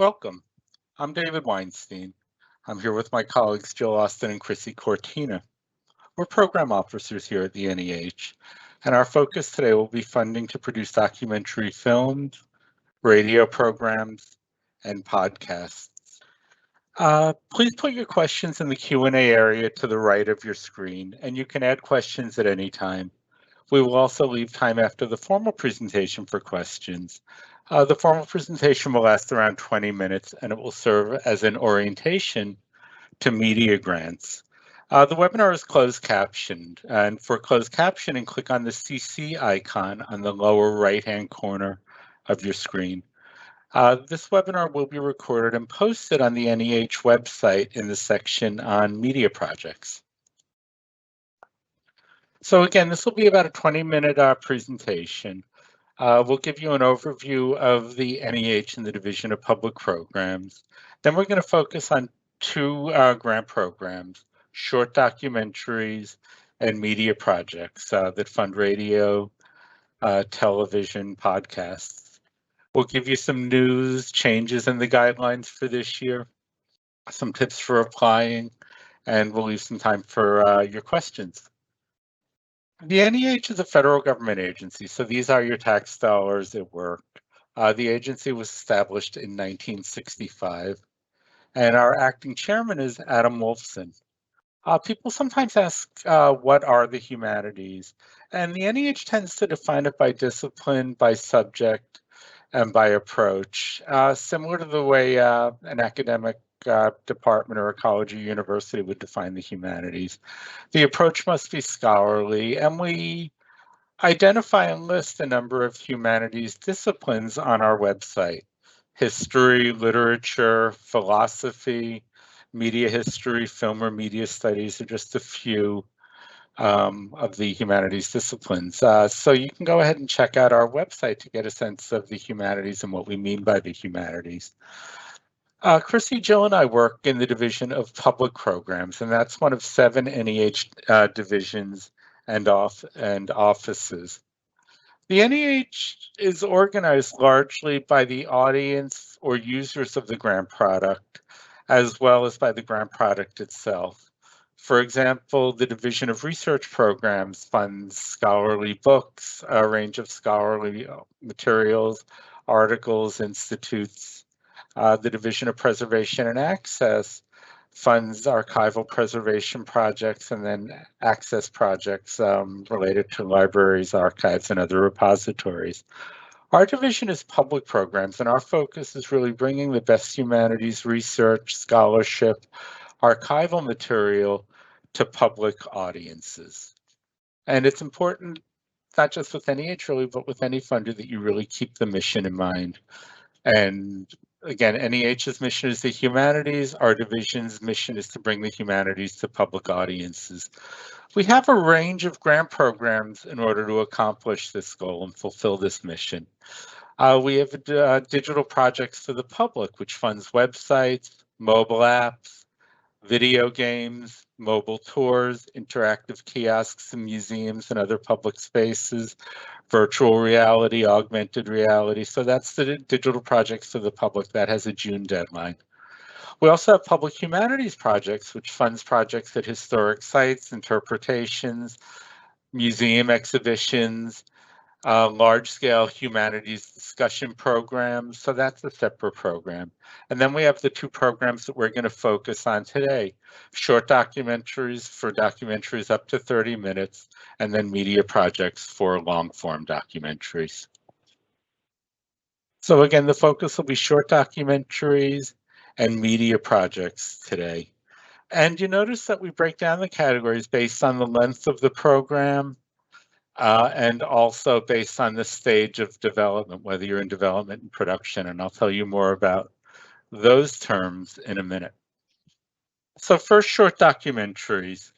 Welcome. I'm David Weinstein. I'm here with my colleagues Jill Austin and Chrissy Cortina. We're program officers here at the NEH, and our focus today will be funding to produce documentary films, radio programs, and podcasts. Please put your questions in the Q&A area to the right of your screen, and you can add questions at any time. We will also leave time after the formal presentation for questions. The formal presentation will last around 20 minutes, and it will serve as an orientation to media grants. The webinar is closed captioned, and for closed captioning, click on the CC icon on the lower right-hand corner of your screen. This webinar will be recorded and posted on the NEH website in the section on media projects. So again, this will be about a 20-minute presentation. We'll give you an overview of the NEH and the Division of Public Programs. Then we're going to focus on two grant programs, short documentaries and media projects that fund radio, television, podcasts. We'll give you some news, changes in the guidelines for this year, some tips for applying, and we'll leave some time for your questions. The NEH is a federal government agency, so these are your tax dollars at work. The agency was established in 1965, and our acting chairman is Adam Wolfson. People sometimes ask, what are the humanities? And the NEH tends to define it by discipline, by subject, and by approach, similar to the way an academic department or a college or university would define the humanities. The approach must be scholarly, and we identify and list a number of humanities disciplines on our website: history, literature, philosophy, media history, film or media studies are just a few of the humanities disciplines. So you can go ahead and check out our website to get a sense of the humanities and what we mean by the humanities. Chrissy, Jill, and I work in the Division of Public Programs, and that's one of 7 NEH divisions and offices. The NEH is organized largely by the audience or users of the grant product, as well as by the grant product itself. For example, the Division of Research Programs funds scholarly books, a range of scholarly materials, articles, institutes. The Division of Preservation and Access funds archival preservation projects and then access projects related to libraries, archives, and other repositories. Our division is public programs, and our focus is really bringing the best humanities research, scholarship, archival material to public audiences. And it's important, not just with NEH really, but with any funder, that you really keep the mission in mind. And again, NEH's mission is the humanities. Our division's mission is to bring the humanities to public audiences. We have a range of grant programs in order to accomplish this goal and fulfill this mission. We have digital projects for the public, which funds websites, mobile apps, video games, mobile tours, interactive kiosks in museums and other public spaces, virtual reality, augmented reality. So that's the digital projects for the public. That has a June deadline. We also have public humanities projects, which funds projects at historic sites, interpretations, museum exhibitions, large-scale humanities discussion programs. So that's a separate program. And then we have the 2 programs that we're going to focus on today: short documentaries for documentaries up to 30 minutes, and then media projects for long-form documentaries. So again, the focus will be short documentaries and media projects today. And you notice that we break down the categories based on the length of the program, and also based on the stage of development, whether you're in development and production, and I'll tell you more about those terms in a minute. So first, short documentaries.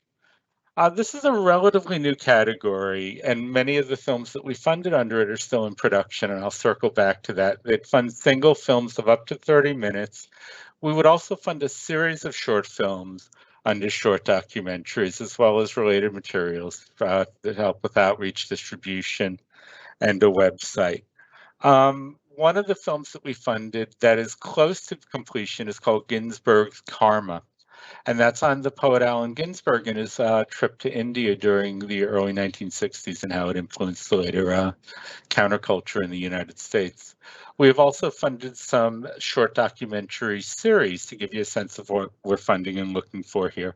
This is a relatively new category, and many of the films that we funded under it are still in production, and I'll circle back to that. It funds single films of up to 30 minutes. We would also fund a series of short films under short documentaries, as well as related materials that help with outreach, distribution, and a website. one of the films that we funded that is close to completion is called Ginsberg's Karma. And that's on the poet Allen Ginsberg and his trip to India during the early 1960s and how it influenced the later counterculture in the United States. We have also funded some short documentary series to give you a sense of what we're funding and looking for here.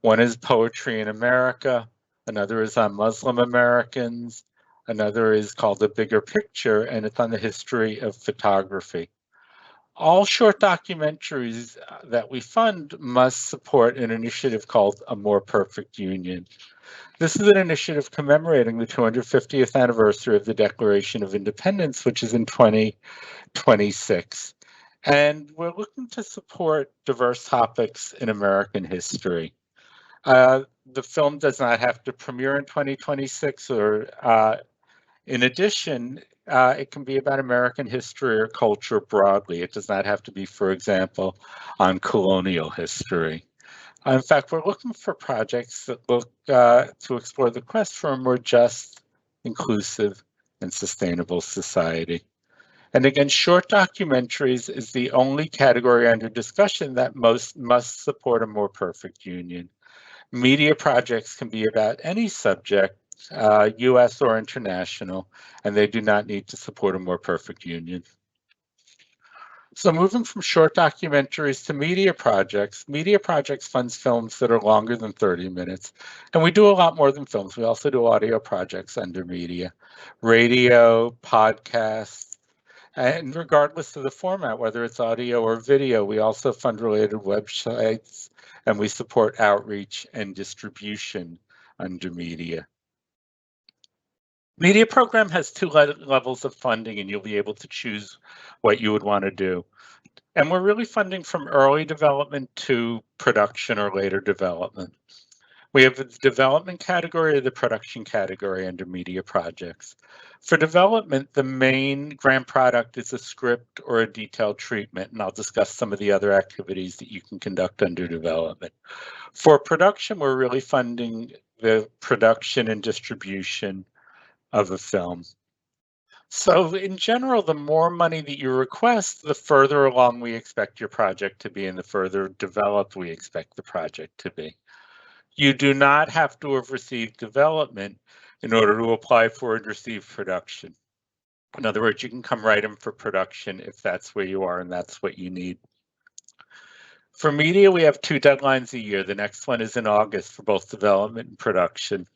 One is Poetry in America, another is on Muslim Americans, another is called The Bigger Picture, and it's on the history of photography. All short documentaries that we fund must support an initiative called A More Perfect Union. This is an initiative commemorating the 250th anniversary of the Declaration of Independence, which is in 2026. And we're looking to support diverse topics in American history. The film does not have to premiere in 2026 or in addition, it can be about American history or culture broadly. It does not have to be, for example, on colonial history. In fact, we're looking for projects that look to explore the quest for a more just, inclusive, and sustainable society. And again, short documentaries is the only category under discussion that must support a more perfect union. Media projects can be about any subject, US or international, and they do not need to support a more perfect union. So moving from short documentaries to media projects funds films that are longer than 30 minutes. And we do a lot more than films. We also do audio projects under media, radio, podcasts, and regardless of the format, whether it's audio or video, we also fund related websites and we support outreach and distribution under media. Media program has two levels of funding and you'll be able to choose what you would want to do. And we're really funding from early development to production or later development. We have the development category or the production category under media projects. For development, the main grant product is a script or a detailed treatment, and I'll discuss some of the other activities that you can conduct under development. For production, we're really funding the production and distribution of a film. So in general, the more money that you request, the further along we expect your project to be and the further developed we expect the project to be. You do not have to have received development in order to apply for and receive production. In other words, you can come right in for production if that's where you are and that's what you need. For media, we have 2 deadlines a year. The next one is in August for both development and production,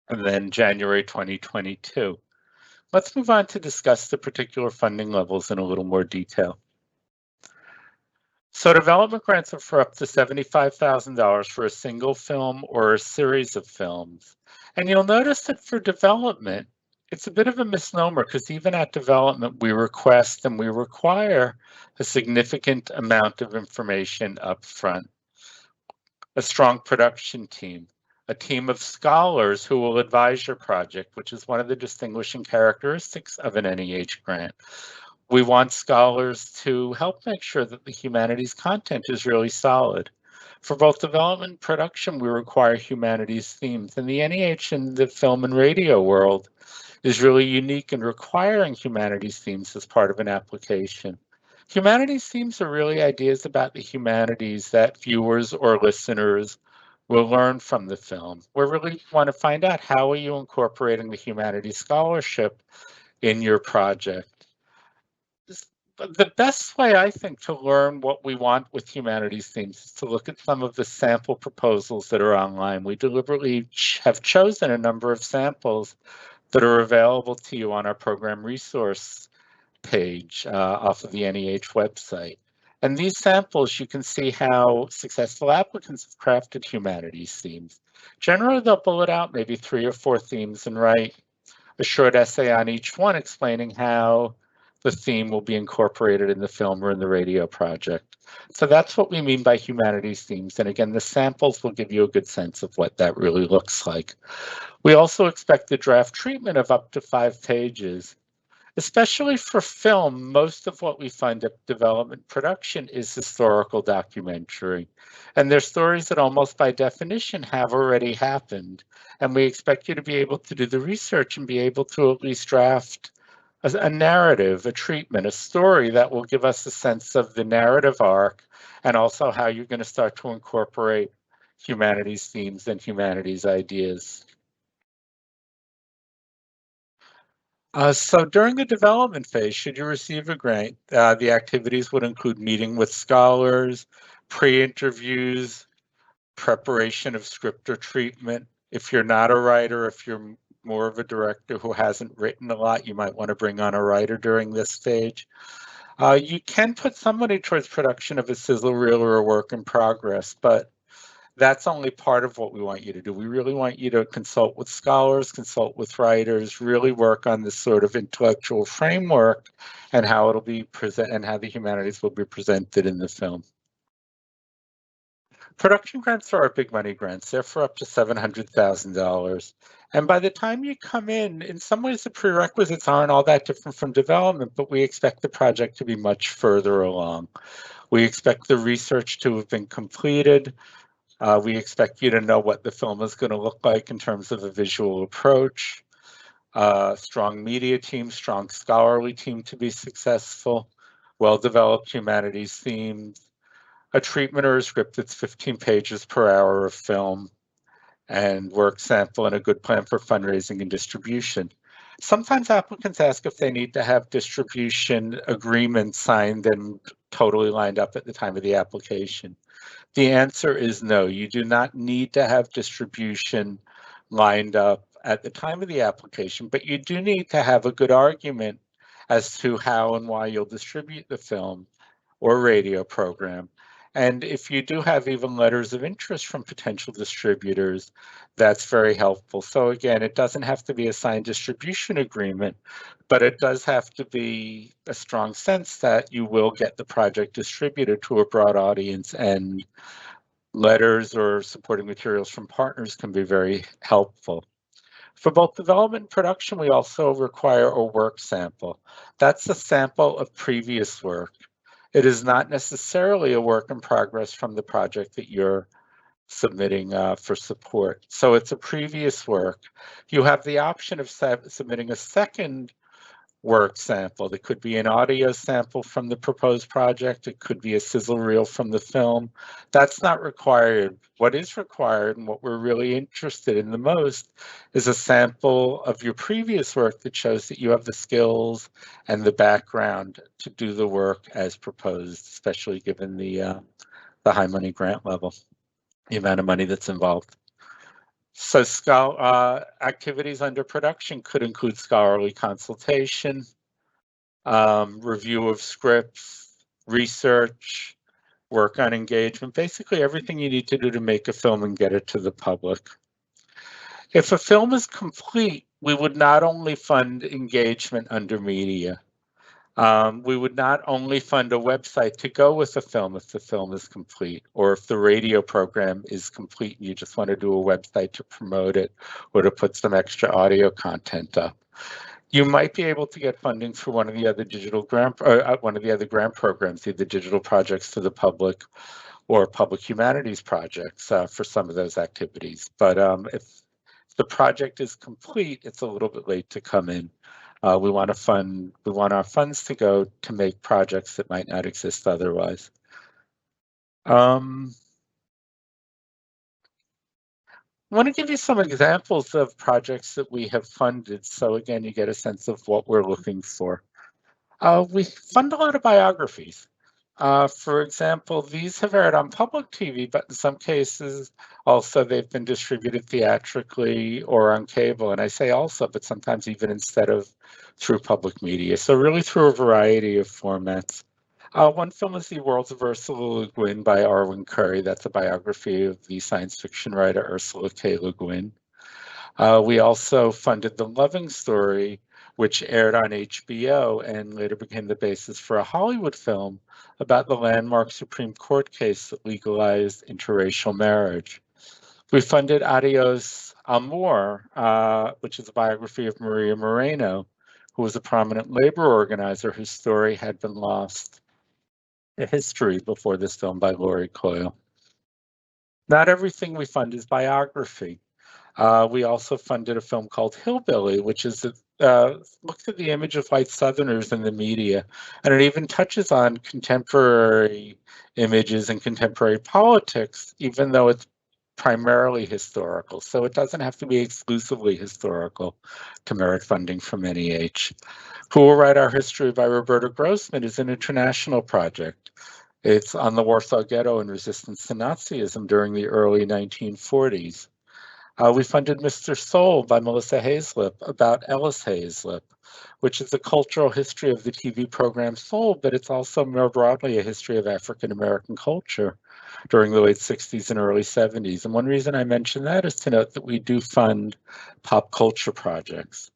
and then January 2022. Let's move on to discuss the particular funding levels in a little more detail. So development grants are for up to $75,000 for a single film or a series of films. And you'll notice that for development, it's a bit of a misnomer because even at development, we request and we require a significant amount of information up front. A strong production team, a team of scholars who will advise your project, which is one of the distinguishing characteristics of an NEH grant. We want scholars to help make sure that the humanities content is really solid. For both development and production, we require humanities themes, and the NEH in the film and radio world is really unique in requiring humanities themes as part of an application. Humanities themes are really ideas about the humanities that viewers or listeners will learn from the film. We really want to find out how are you incorporating the humanities scholarship in your project. The best way, I think, to learn what we want with humanities themes is to look at some of the sample proposals that are online. We deliberately have chosen a number of samples that are available to you on our program resource page off of the NEH website. And these samples, you can see how successful applicants have crafted humanities themes. Generally, they'll bullet out maybe 3 or 4 themes and write a short essay on each one explaining how the theme will be incorporated in the film or in the radio project. So that's what we mean by humanities themes. And again, the samples will give you a good sense of what that really looks like. We also expect the draft treatment of up to 5 pages. Especially for film, most of what we fund at development production is historical documentary. And they're stories that almost by definition have already happened. And we expect you to be able to do the research and be able to at least draft a narrative, a treatment, a story that will give us a sense of the narrative arc and also how you're going to start to incorporate humanities themes and humanities ideas. So during the development phase, should you receive a grant, the activities would include meeting with scholars, pre-interviews, preparation of script or treatment. If you're not a writer, if you're more of a director who hasn't written a lot, you might want to bring on a writer during this stage. You can put some money towards production of a sizzle reel or a work in progress, but that's only part of what we want you to do. We really want you to consult with scholars, consult with writers, really work on this sort of intellectual framework and how it'll be present and how the humanities will be presented in the film. Production grants are our big money grants. They're for up to $700,000. And by the time you come in some ways the prerequisites aren't all that different from development, but we expect the project to be much further along. We expect the research to have been completed. We expect you to know what the film is going to look like in terms of a visual approach, strong media team, strong scholarly team to be successful, well-developed humanities themes, a treatment or a script that's 15 pages per hour of film, and work sample and a good plan for fundraising and distribution. Sometimes applicants ask if they need to have distribution agreements signed and totally lined up at the time of the application. The answer is no. You do not need to have distribution lined up at the time of the application, but you do need to have a good argument as to how and why you'll distribute the film or radio program. And if you do have even letters of interest from potential distributors, that's very helpful. So again, it doesn't have to be a signed distribution agreement, but it does have to be a strong sense that you will get the project distributed to a broad audience, and letters or supporting materials from partners can be very helpful. For both development and production, we also require a work sample. That's a sample of previous work. It is not necessarily a work in progress from the project that you're submitting for support. So it's a previous work. You have the option of submitting a second work sample. It could be an audio sample from the proposed project. It could be a sizzle reel from the film. That's not required. What is required and what we're really interested in the most is a sample of your previous work that shows that you have the skills and the background to do the work as proposed, especially given the high money grant level, the amount of money that's involved. So activities under production could include scholarly consultation, review of scripts, research, work on engagement, basically everything you need to do to make a film and get it to the public. If a film is complete, we would not only fund engagement under media. We would not only fund a website to go with the film if the film is complete, or if the radio program is complete and you just want to do a website to promote it or to put some extra audio content up. You might be able to get funding for one of the other grant programs, either digital projects to the public or public humanities projects for some of those activities. But if the project is complete, it's a little bit late to come in. We want our funds to go to make projects that might not exist otherwise. I want to give you some examples of projects that we have funded. So again, you get a sense of what we're looking for. We fund a lot of biographies. For example, these have aired on public TV, but in some cases also they've been distributed theatrically or on cable. And I say also, but sometimes even instead of through public media. So really through a variety of formats. One film is The Worlds of Ursula Le Guin by Arwen Curry. That's a biography of the science fiction writer Ursula K. Le Guin. We also funded The Loving Story, which aired on HBO and later became the basis for a Hollywood film about the landmark Supreme Court case that legalized interracial marriage. We funded Adios Amor, which is a biography of Maria Moreno, who was a prominent labor organizer whose story had been lost to history before this film by Laurie Coyle. Not everything we fund is biography. We also funded a film called Hillbilly, which is looks at the image of white Southerners in the media, and it even touches on contemporary images and contemporary politics, even though it's primarily historical. So it doesn't have to be exclusively historical to merit funding from NEH. Who Will Write Our History by Roberta Grossman is an international project. It's on the Warsaw Ghetto and resistance to Nazism during the early 1940s. We funded Mr. Soul by Melissa Hayslip about Ellis Hayslip, which is a cultural history of the TV program Soul, but it's also more broadly a history of African American culture during the late 60s and early 70s. And one reason I mention that is to note that we do fund pop culture projects.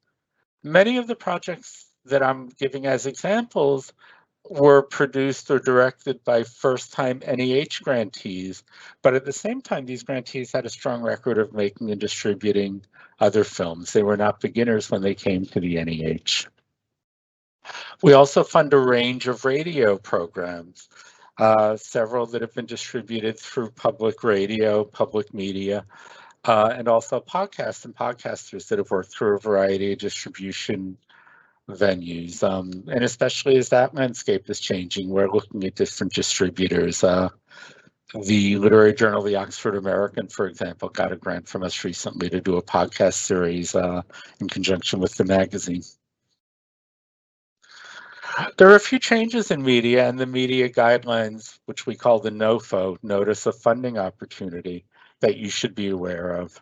Many of the projects that I'm giving as examples were produced or directed by first-time NEH grantees, but at the same time, these grantees had a strong record of making and distributing other films. They were not beginners when they came to the NEH. We also fund a range of radio programs, several that have been distributed through public radio, public media, and also podcasts and podcasters that have worked through a variety of distribution venues. And especially as that landscape is changing, we're looking at different distributors. The literary journal, the Oxford American, for example, got a grant from us recently to do a podcast series in conjunction with the magazine. There are a few changes in media and the media guidelines, which we call the NOFO, Notice of Funding Opportunity, that you should be aware of.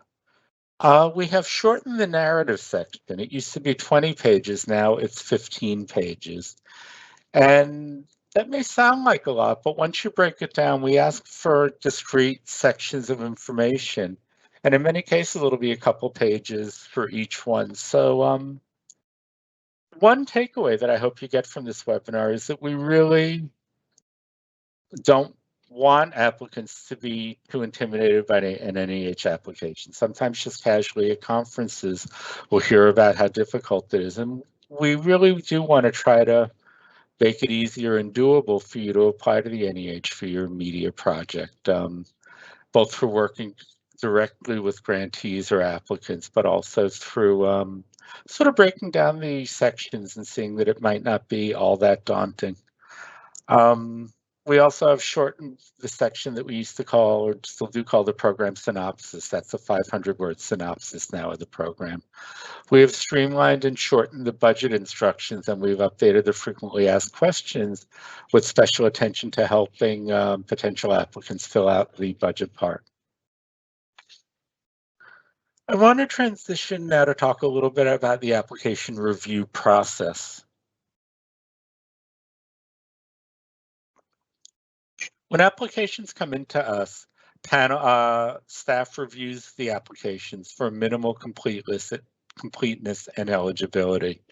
We have shortened the narrative section. It used to be 20 pages, now it's 15 pages. And that may sound like a lot, but once you break it down, we ask for discrete sections of information. And in many cases, it'll be a couple pages for each one. So one takeaway that I hope you get from this webinar is that we really don't want applicants to be too intimidated by an NEH application. Sometimes just casually at conferences, we'll hear about how difficult it is. And we really do want to try to make it easier and doable for you to apply to the NEH for your media project, both for working directly with grantees or applicants, but also through sort of breaking down the sections and seeing that it might not be all that daunting. We also have shortened the section that we used to call, or still do call, the program synopsis. That's a 500-word synopsis now of the program. We have streamlined and shortened the budget instructions, and we've updated the frequently asked questions with special attention to helping potential applicants fill out the budget part. I want to transition now to talk a little bit about the application review process. When applications come into us, staff reviews the applications for minimal completeness and eligibility.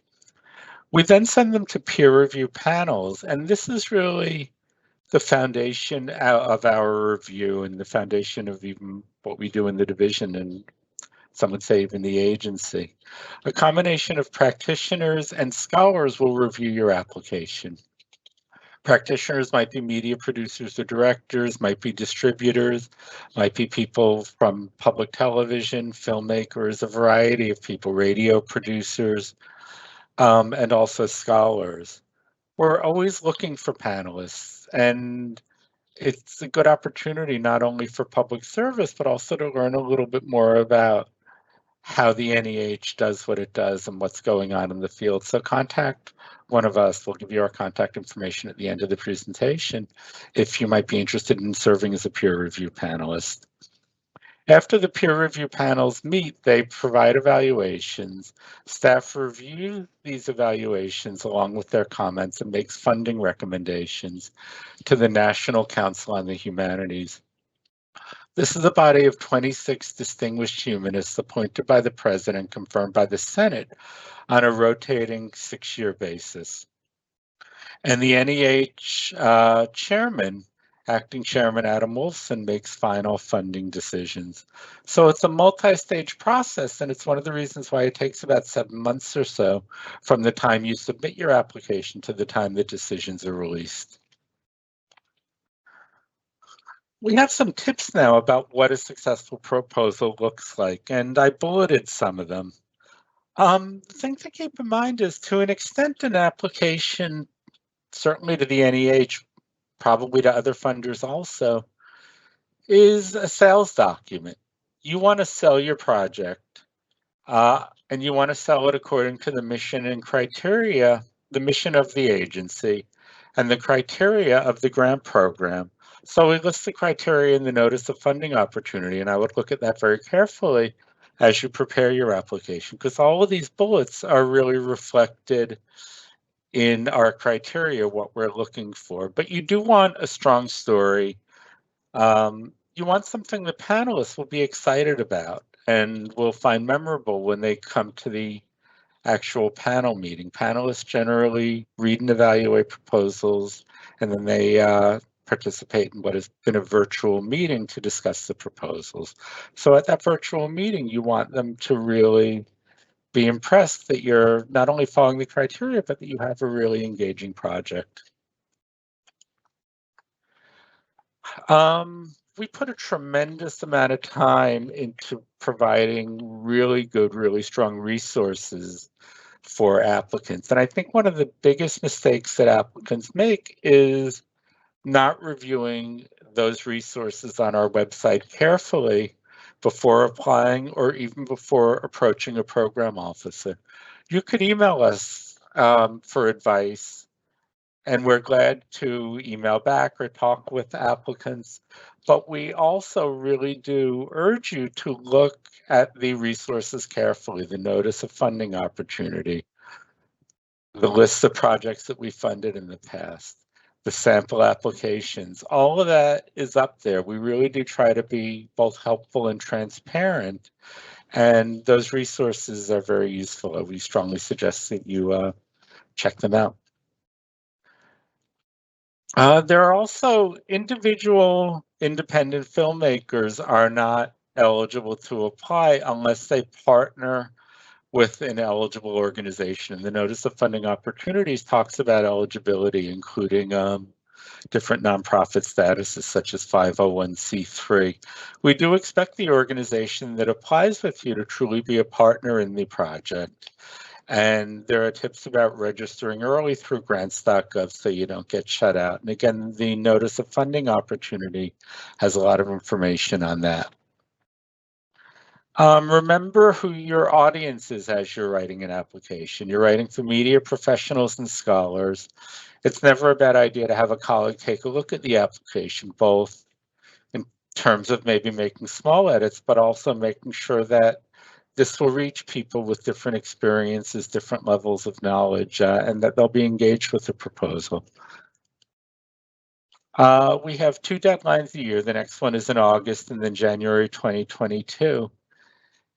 We then send them to peer review panels, and this is really the foundation of our review and the foundation of even what we do in the division, and some would say even the agency. A combination of practitioners and scholars will review your application. Practitioners might be media producers or directors, might be distributors, might be people from public television, filmmakers, a variety of people, radio producers, and also scholars. We're always looking for panelists, and it's a good opportunity not only for public service, but also to learn a little bit more about how the NEH does what it does and what's going on in the field. So contact one of us. We'll give you our contact information at the end of the presentation if you might be interested in serving as a peer review panelist. After the peer review panels meet, they provide evaluations. Staff review these evaluations along with their comments and makes funding recommendations to the National Council on the Humanities. This is a body of 26 distinguished humanists appointed by the president, confirmed by the Senate on a rotating 6-year basis. And the NEH chairman, acting chairman Adam Wolfson, makes final funding decisions. So it's a multi-stage process, and it's one of the reasons why it takes about 7 months or so from the time you submit your application to the time the decisions are released. We have some tips now about what a successful proposal looks like, and I bulleted some of them. The thing to keep in mind is, to an extent, an application, certainly to the NEH, probably to other funders also, is a sales document. You want to sell your project, and you want to sell it according to the mission and criteria, the mission of the agency, and the criteria of the grant program. So we list the criteria in the notice of funding opportunity, and I would look at that very carefully as you prepare your application, because all of these bullets are really reflected in our criteria, what we're looking for. But you do want a strong story. You want something the panelists will be excited about and will find memorable when they come to the actual panel meeting. Panelists generally read and evaluate proposals, and then they participate in what has been a virtual meeting to discuss the proposals. So at that virtual meeting, you want them to really be impressed that you're not only following the criteria, but that you have a really engaging project. We put a tremendous amount of time into providing really good, really strong resources for applicants. And I think one of the biggest mistakes that applicants make is not reviewing those resources on our website carefully before applying or even before approaching a program officer. You could email us for advice, and we're glad to email back or talk with applicants. But we also really do urge you to look at the resources carefully, the notice of funding opportunity, the list of projects that we funded in the past, the sample applications. All of that is up there. We really do try to be both helpful and transparent, and those resources are very useful. We strongly suggest that you check them out. There are also individual independent filmmakers are not eligible to apply unless they partner with an eligible organization. The Notice of Funding Opportunities talks about eligibility, including different nonprofit statuses such as 501c3. We do expect the organization that applies with you to truly be a partner in the project. And there are tips about registering early through grants.gov so you don't get shut out. And again, the Notice of Funding Opportunity has a lot of information on that. Remember who your audience is as you're writing an application. You're writing for media professionals and scholars. It's never a bad idea to have a colleague take a look at the application, both in terms of maybe making small edits, but also making sure that this will reach people with different experiences, different levels of knowledge, and that they'll be engaged with the proposal. We have 2 deadlines a year. The next one is in August and then January 2022.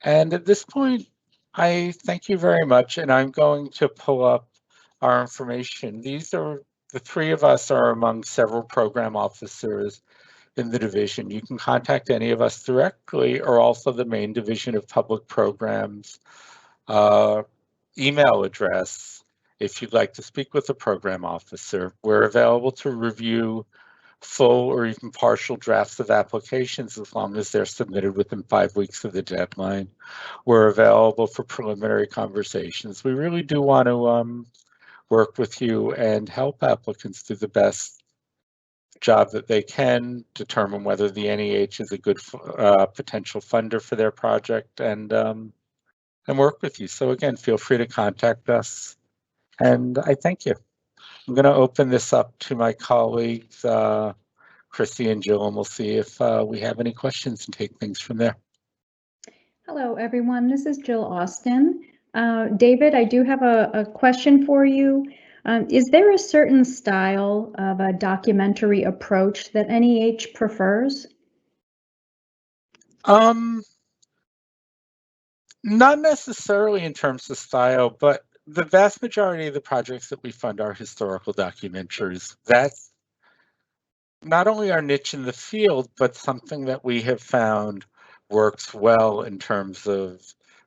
And at this point, I thank you very much, and I'm going to pull up our information. These are, the 3 of us are among several program officers in the division. You can contact any of us directly, or also the main division of public programs email address if you'd like to speak with a program officer. We're available to review full or even partial drafts of applications as long as they're submitted within 5 weeks of the deadline. We're available for preliminary conversations. We really do want to work with you and help applicants do the best job that they can, determine whether the NEH is a good potential funder for their project, and work with you. So again, feel free to contact us, and I thank you. I'm going to open this up to my colleagues, Chrissy and Jill, and we'll see if we have any questions and take things from there. Hello, everyone. This is Jill Austin. David, I do have a question for you. Is there a certain style of a documentary approach that NEH prefers? Not necessarily in terms of style, but the vast majority of the projects that we fund are historical documentaries. That's not only our niche in the field, but something that we have found works well in terms of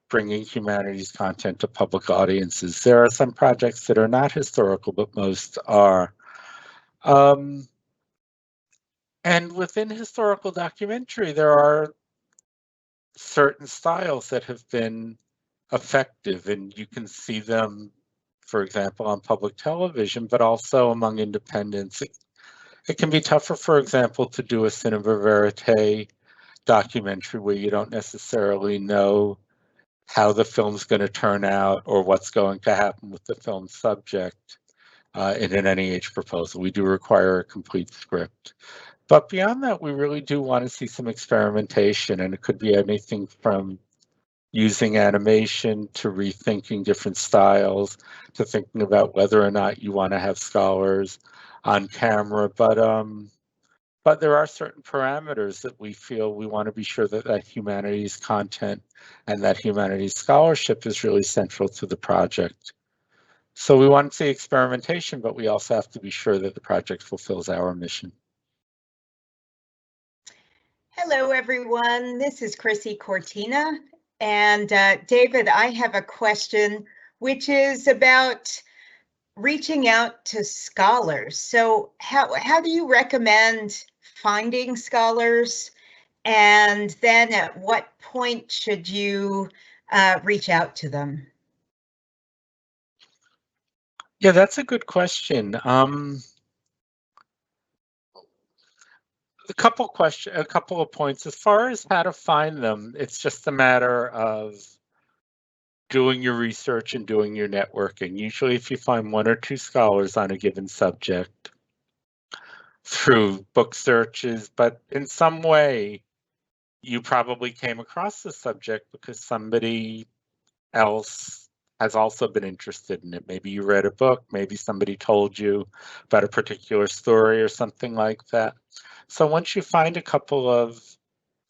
bringing humanities content to public audiences. There are some projects that are not historical, but most are. And within historical documentary, there are certain styles that have been effective, and you can see them, for example, on public television, but also among independents. It can be tougher, for example, to do a cinema verite documentary where you don't necessarily know how the film's going to turn out or what's going to happen with the film subject in an NEH proposal. We do require a complete script. But beyond that, we really do want to see some experimentation, and it could be anything from using animation to rethinking different styles to thinking about whether or not you want to have scholars on camera. But there are certain parameters that we feel we want to be sure that that humanities content and that humanities scholarship is really central to the project. So we want to see experimentation, but we also have to be sure that the project fulfills our mission. Hello, everyone. This is Chrissy Cortina. And David, I have a question, which is about reaching out to scholars. So how do you recommend finding scholars? And then at what point should you reach out to them? Yeah, that's a good question. A couple of points. As far as how to find them, it's just a matter of doing your research and doing your networking. Usually if you find one or two scholars on a given subject through book searches, but in some way you probably came across the subject because somebody else has also been interested in it. Maybe you read a book, maybe somebody told you about a particular story or something like that. So once you find a couple of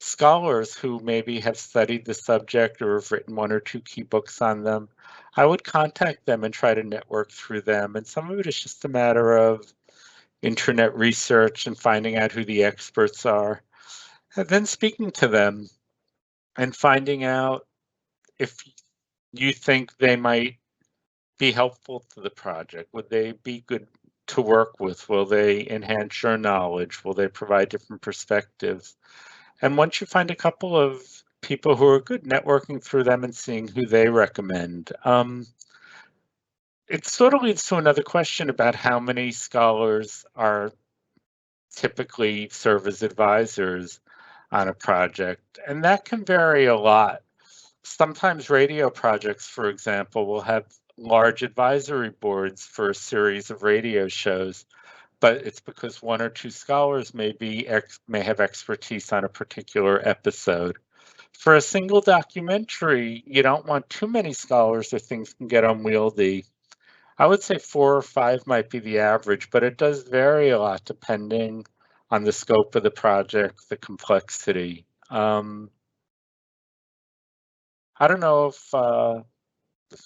scholars who maybe have studied the subject or have written one or two key books on them, I would contact them and try to network through them. And some of it is just a matter of internet research and finding out who the experts are, and then speaking to them and finding out if you think they might be helpful to the project. Would they be good to work with? Will they enhance your knowledge? Will they provide different perspectives? And once you find a couple of people who are good, networking through them and seeing who they recommend. It sort of leads to another question about how many scholars are typically serve as advisors on a project, and that can vary a lot. Sometimes radio projects, for example, will have large advisory boards for a series of radio shows, but it's because one or two scholars may have expertise on a particular episode. For a single documentary, you don't want too many scholars or things can get unwieldy. I would say 4 or 5 might be the average, but it does vary a lot depending on the scope of the project, the complexity. I don't know if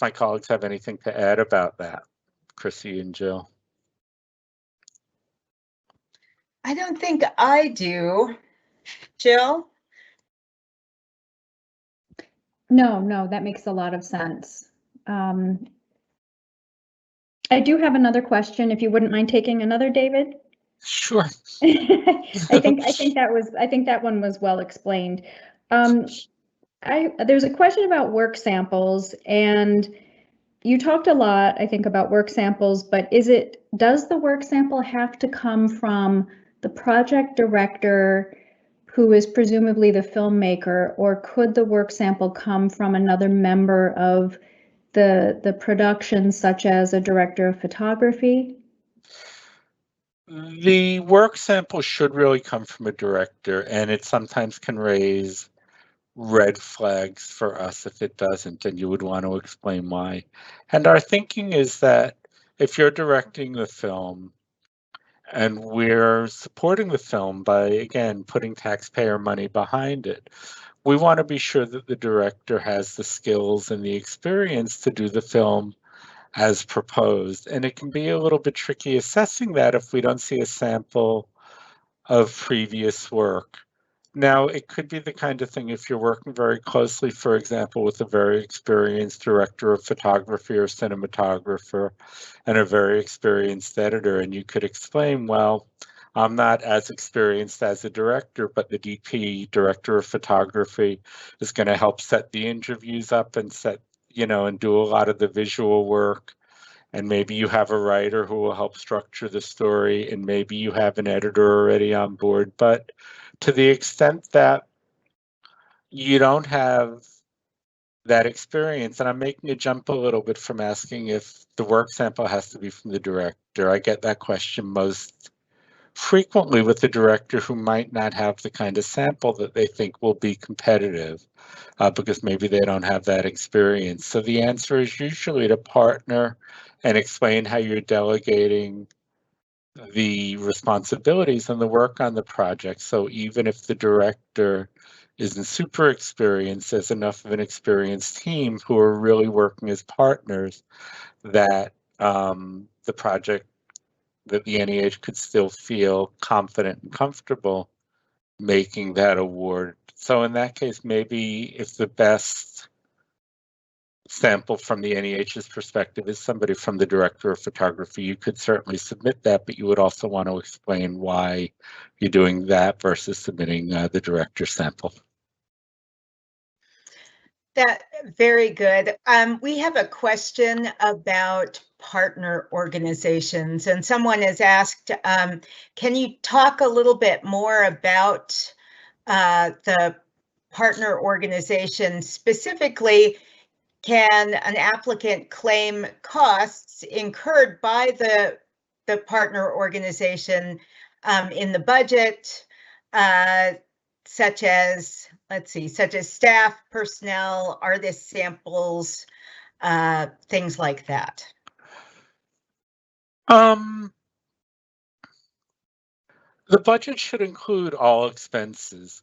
my colleagues have anything to add about that, Chrissy and Jill. I don't think I do. Jill? No, that makes a lot of sense. I do have another question, if you wouldn't mind taking another, David. Sure. I think that one was well explained. There's a question about work samples, and you talked a lot, I think, about work samples, but does the work sample have to come from the project director, who is presumably the filmmaker, or could the work sample come from another member of the production, such as a director of photography? The work sample should really come from a director, and it sometimes can raise red flags for us if it doesn't, and you would want to explain why. And our thinking is that if you're directing the film and we're supporting the film by, again, putting taxpayer money behind it, we want to be sure that the director has the skills and the experience to do the film as proposed. And it can be a little bit tricky assessing that if we don't see a sample of previous work. Now, it could be the kind of thing if you're working very closely, for example, with a very experienced director of photography or cinematographer and a very experienced editor, and you could explain, well, I'm not as experienced as a director, but the DP, director of photography, is going to help set the interviews up and set and do a lot of the visual work. And maybe you have a writer who will help structure the story, and maybe you have an editor already on board. But to the extent that you don't have that experience, and I'm making a jump a little bit from asking if the work sample has to be from the director. I get that question most frequently with the director who might not have the kind of sample that they think will be competitive because maybe they don't have that experience. So the answer is usually to partner and explain how you're delegating the responsibilities and the work on the project. So even if the director isn't super experienced, there's enough of an experienced team who are really working as partners that the project, that the NEH could still feel confident and comfortable making that award. So in that case, maybe if the best sample from the NEH's perspective is somebody from the director of photography, you could certainly submit that, but you would also want to explain why you're doing that versus submitting the director's sample. That very good. We have a question about partner organizations, and someone has asked, can you talk a little bit more about the partner organization? Specifically, can an applicant claim costs incurred by the partner organization in the budget, such as, let's see, such as staff, personnel, artist samples, things like that? The budget should include all expenses.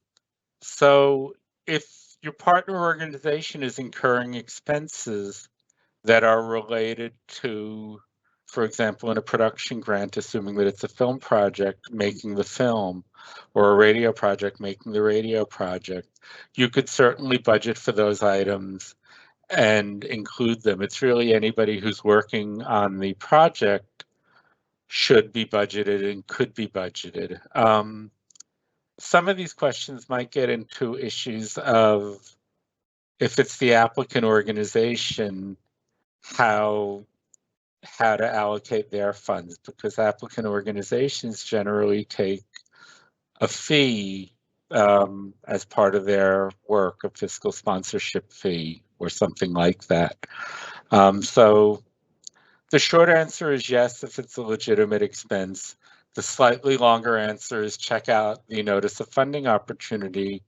So if your partner organization is incurring expenses that are related to, for example, in a production grant, assuming that it's a film project, making the film, or a radio project, making the radio project, you could certainly budget for those items and include them. It's really anybody who's working on the project should be budgeted and could be budgeted. Some of these questions might get into issues of, if it's the applicant organization, how to allocate their funds, because applicant organizations generally take a fee as part of their work, a fiscal sponsorship fee or something like that. So the short answer is yes, if it's a legitimate expense. The slightly longer answer is check out the notice of funding opportunity.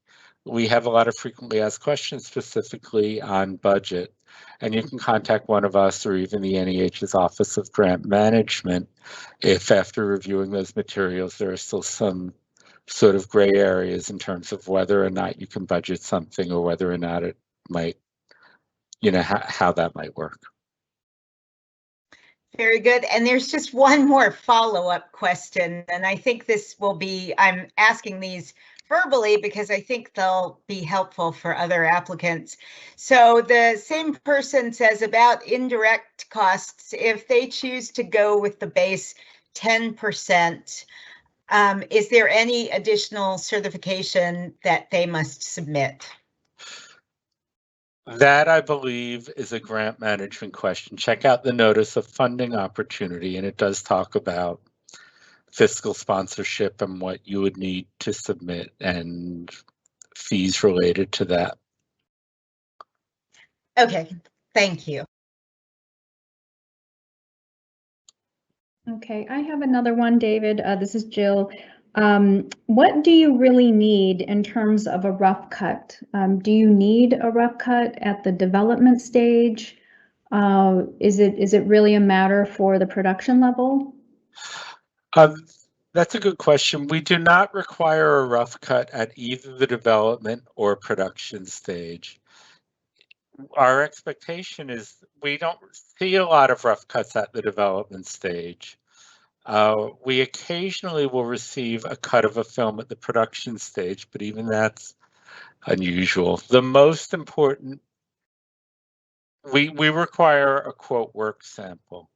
We have a lot of frequently asked questions specifically on budget, and you can contact one of us or even the NEH's Office of Grant Management if after reviewing those materials there are still some sort of gray areas in terms of whether or not you can budget something or whether or not it might, how that might work. Very good. And there's just one more follow-up question, and I think this will be, I'm asking these verbally because I think they'll be helpful for other applicants. So the same person says about indirect costs, if they choose to go with the base 10%, is there any additional certification that they must submit? That, I believe, is a grant management question. Check out the notice of funding opportunity, and it does talk about fiscal sponsorship and what you would need to submit and fees related to that. Okay, thank you. Okay, I have another one, David. This is Jill. What do you really need in terms of a rough cut? Do you need a rough cut at the development stage? Is it really a matter for the production level? That's a good question. We do not require a rough cut at either the development or production stage. Our expectation is we don't see a lot of rough cuts at the development stage. We occasionally will receive a cut of a film at the production stage, but even that's unusual. The most important, we require a quote work sample.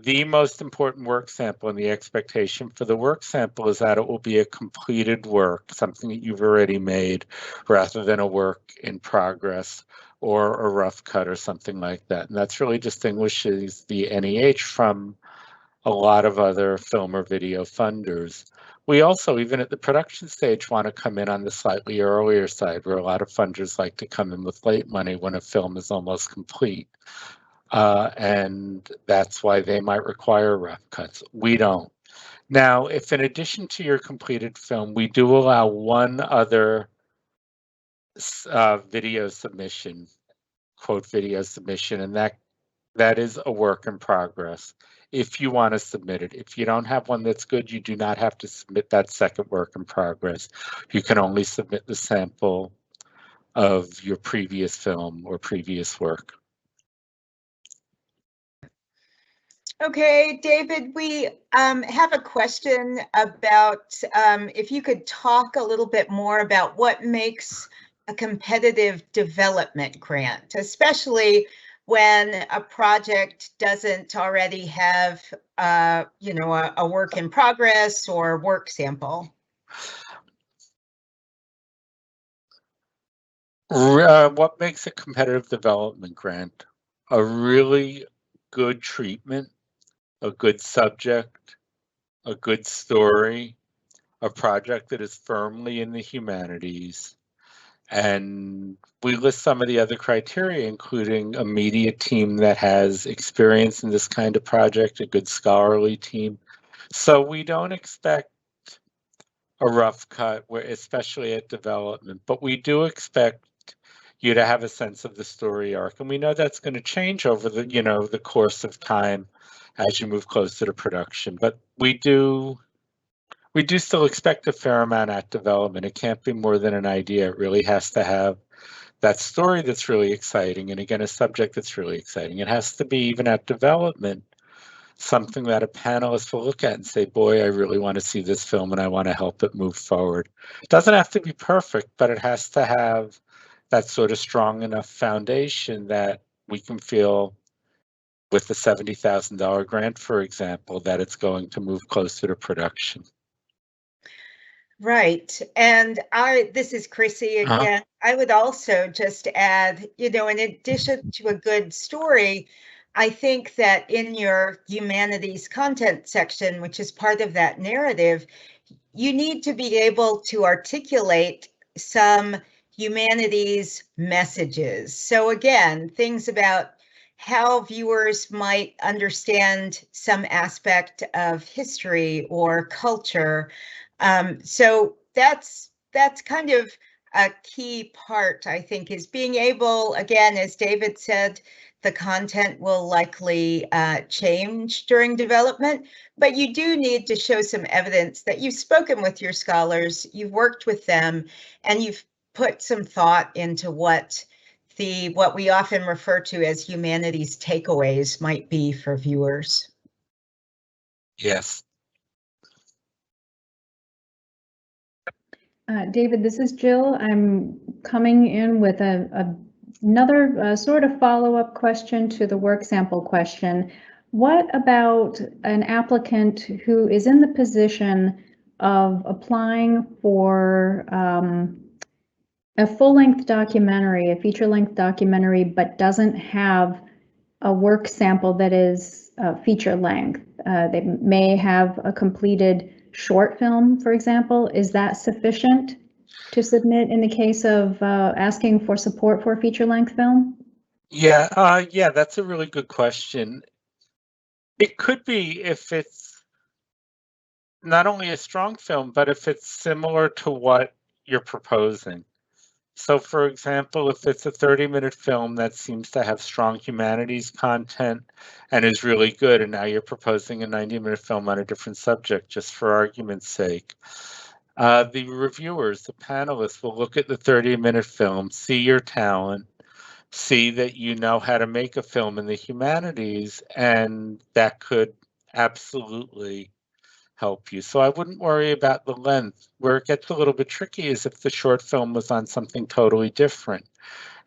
The most important work sample and the expectation for the work sample is that it will be a completed work, something that you've already made, rather than a work in progress or a rough cut or something like that. And that's really distinguishes the NEH from a lot of other film or video funders. We also, even at the production stage, want to come in on the slightly earlier side, where a lot of funders like to come in with late money when a film is almost complete. And that's why they might require rough cuts. We don't. Now, if in addition to your completed film, we do allow one other video submission, quote video submission, and that is a work in progress. If you want to submit it, if you don't have one that's good, you do not have to submit that second work in progress. You can only submit the sample of your previous film or previous work. Okay, David, we have a question about if you could talk a little bit more about what makes a competitive development grant, especially when a project doesn't already have, you know, a work in progress or work sample. What makes a competitive development grant? A really good treatment, a good subject, a good story, a project that is firmly in the humanities. And we list some of the other criteria, including a media team that has experience in this kind of project, a good scholarly team. So we don't expect a rough cut, especially at development, but we do expect you to have a sense of the story arc. And we know that's going to change over the, the course of time as you move closer to production. But we do still expect a fair amount at development. It can't be more than an idea. It really has to have that story that's really exciting. And again, a subject that's really exciting. It has to be, even at development, something that a panelist will look at and say, boy, I really want to see this film and I want to help it move forward. It doesn't have to be perfect, but it has to have that sort of strong enough foundation that we can feel with the $70,000 grant, for example, that it's going to move closer to production. Right. And this is Chrissy again. I would also just add, you know, in addition to a good story, I think that in your humanities content section, which is part of that narrative, you need to be able to articulate some humanities messages. So again, things about how viewers might understand some aspect of history or culture. So that's kind of a key part, I think, is being able, again, as David said, the content will likely change during development, but you do need to show some evidence that you've spoken with your scholars, you've worked with them, and you've put some thought into what we often refer to as humanities takeaways might be for viewers. Yes. David, this is Jill. I'm coming in with another sort of follow-up question to the work sample question. What about an applicant who is in the position of applying for a full-length documentary, a feature-length documentary, but doesn't have a work sample that is feature length? They may have a completed short film, for example. Is that sufficient to submit in the case of asking for support for a feature-length film? Yeah, yeah, that's a really good question. It could be if it's not only a strong film, but if it's similar to what you're proposing. So, for example, if it's a 30-minute film that seems to have strong humanities content and is really good, and now you're proposing a 90-minute film on a different subject, just for argument's sake, the reviewers, the panelists will look at the 30-minute film, see your talent, see that you know how to make a film in the humanities, and that could absolutely help you. So I wouldn't worry about the length. Where it gets a little bit tricky is if the short film was on something totally different.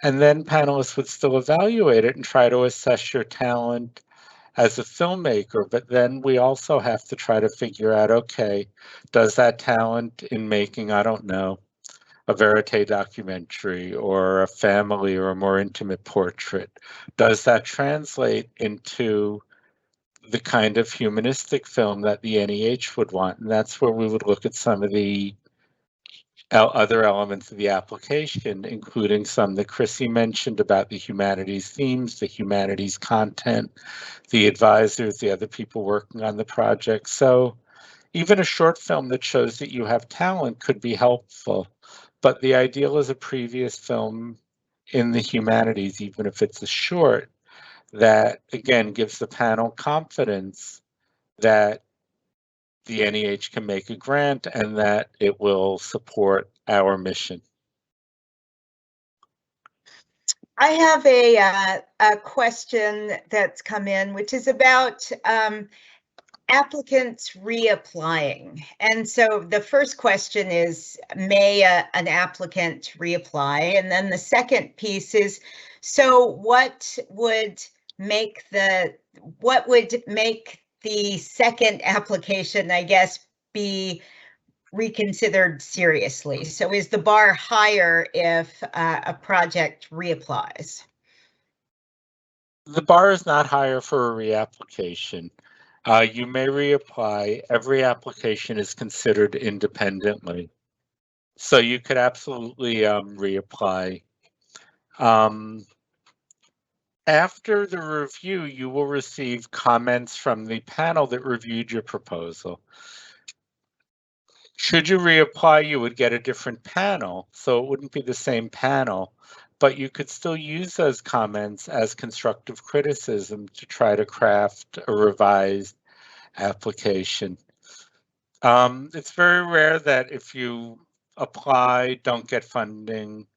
And then panelists would still evaluate it and try to assess your talent as a filmmaker. But then we also have to try to figure out, okay, does that talent in making, I don't know, a verite documentary or a family or a more intimate portrait, does that translate into the kind of humanistic film that the NEH would want? And that's where we would look at some of the other elements of the application, including some that Chrissy mentioned about the humanities themes, the humanities content, the advisors, the other people working on the project. So even a short film that shows that you have talent could be helpful. But the ideal is a previous film in the humanities, even if it's a short, that again gives the panel confidence that the NEH can make a grant and that it will support our mission. I have a question that's come in, which is about applicants reapplying. And so the first question is, may an applicant reapply? And then the second piece is, so what would make the second application, I guess, be reconsidered seriously? So is the bar higher if a project reapplies? The bar is not higher for a reapplication. You may reapply. Every application is considered independently. So you could absolutely reapply. After the review, you will receive comments from the panel that reviewed your proposal. Should you reapply, you would get a different panel, so it wouldn't be the same panel, but you could still use those comments as constructive criticism to try to craft a revised application. It's very rare that if you apply, don't get funding,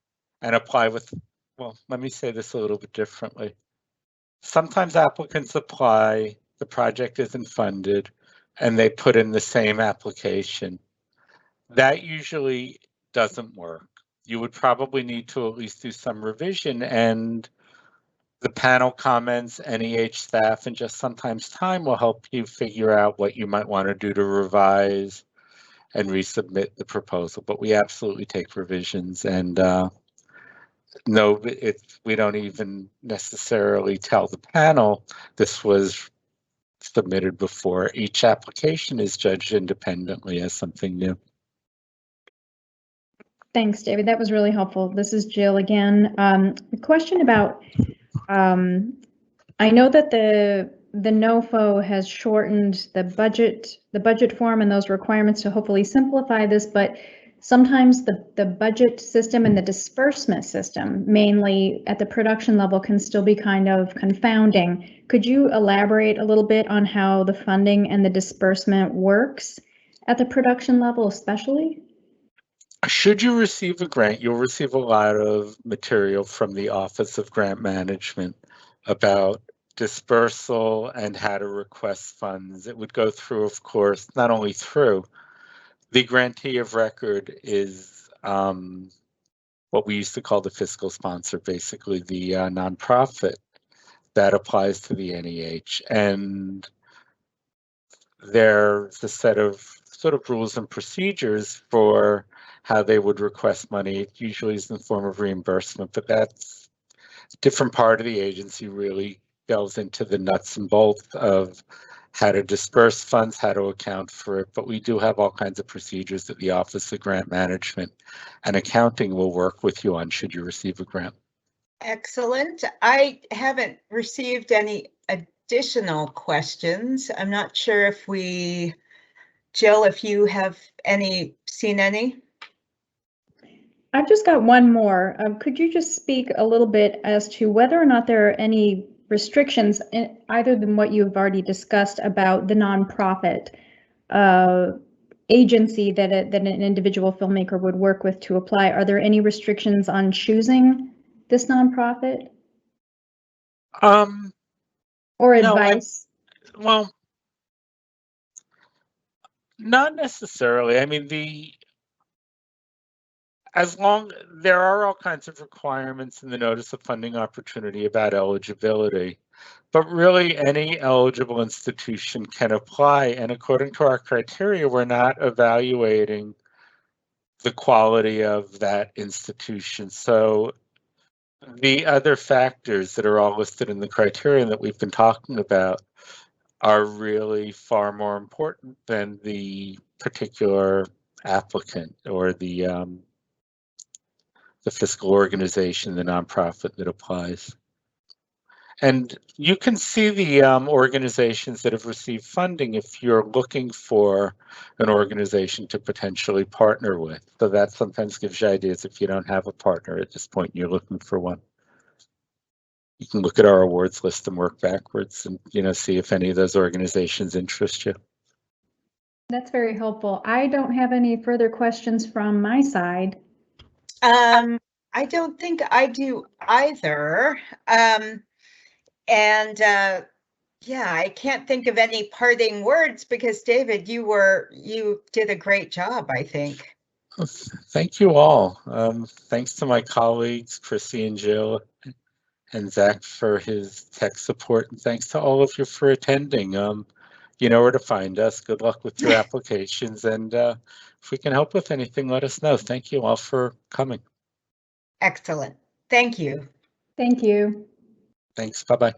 and apply with, well, let me say this a little bit differently. Sometimes applicants apply, the project isn't funded, and they put in the same application. That usually doesn't work. You would probably need to at least do some revision, and the panel comments, NEH staff, and just sometimes time will help you figure out what you might want to do to revise and resubmit the proposal. But we absolutely take revisions, and no, we don't even necessarily tell the panel this was submitted before. Each application is judged independently as something new. Thanks, David. That was really helpful. This is Jill again. A question about, I know that the NOFO has shortened the budget form and those requirements to hopefully simplify this, but sometimes the budget system and the disbursement system, mainly at the production level, can still be kind of confounding. Could you elaborate a little bit on how the funding and the disbursement works at the production level, especially? Should you receive a grant, you'll receive a lot of material from the Office of Grant Management about dispersal and how to request funds. It would go through, of course, not only through the grantee of record is what we used to call the fiscal sponsor, basically the nonprofit that applies to the NEH. And there's a set of sort of rules and procedures for how they would request money. It usually is in the form of reimbursement, but that's a different part of the agency really delves into the nuts and bolts of how to disperse funds, how to account for it. But we do have all kinds of procedures that the Office of Grant Management and Accounting will work with you on should you receive a grant. Excellent. I haven't received any additional questions. I'm not sure if Jill, if you have seen any? I've just got one more. Could you just speak a little bit as to whether or not there are any restrictions, either than what you've already discussed about the nonprofit agency that an individual filmmaker would work with to apply? Are there any restrictions on choosing this nonprofit? Or advice? No, well, not necessarily. I mean, there are all kinds of requirements in the notice of funding opportunity about eligibility, but really any eligible institution can apply. And according to our criteria, we're not evaluating the quality of that institution. So the other factors that are all listed in the criterion that we've been talking about are really far more important than the particular applicant or the fiscal organization, the nonprofit that applies. And you can see the organizations that have received funding if you're looking for an organization to potentially partner with. So that sometimes gives you ideas if you don't have a partner at this point and you're looking for one. You can look at our awards list and work backwards and, see if any of those organizations interest you. That's very helpful. I don't have any further questions from my side. I don't think I do either. Yeah, I can't think of any parting words because David, you did a great job, I think. Thank you all. Thanks to my colleagues, Chrissy and Jill, and Zach for his tech support, and thanks to all of you for attending. You know where to find us. Good luck with your applications, and if we can help with anything, let us know. Thank you all for coming. Excellent. Thank you. Thank you. Thanks. Bye-bye.